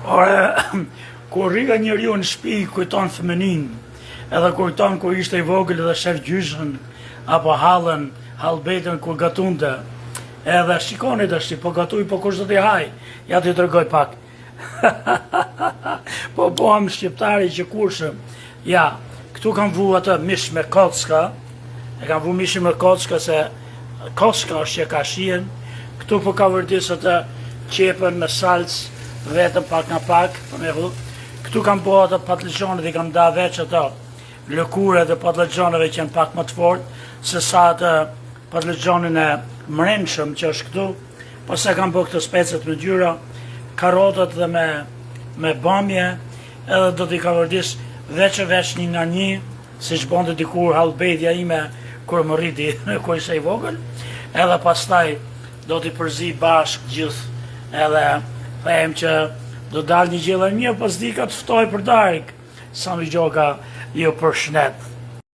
Ore, kur rriga njeriu në shtëpi kujton fëminin, edhe kujton kur ishte i vogël dhe shef gjyshën, apo hallën, hallbetën kur gatunte. Edhe shikoni tash, po gatuj, po kush do t'i haj? Ja t'i tregoj pak. Po bohem shqiptari që kurshëm. Ja, këtu kam vu atë mish me kocka, e kam vu mishin me kocka se kocka është që ka shien, këtu po ka vërdis atë qepën me salcë, vetëm pak nga pak, këtu kam po atë patlıgjonet i kam da veç ato lëkure dhe patlıgjoneve që janë pak më të fort, se sa atë patlıgjonin e mrenshëm që është këtu, pas e kam po këtë specet me gjyra, karotat dhe me bamje, edhe do t'i ka vërdis veç e veç një nga një, si që bonde dikur halbedja ime, kur më rriti, kur ishe i vogël, edhe pastaj do t'i përzi bashk gjithë, edhe them që do dal një gjellë mirë, pas di ka të ftoj për dark, sa më gjoka ju për shnet.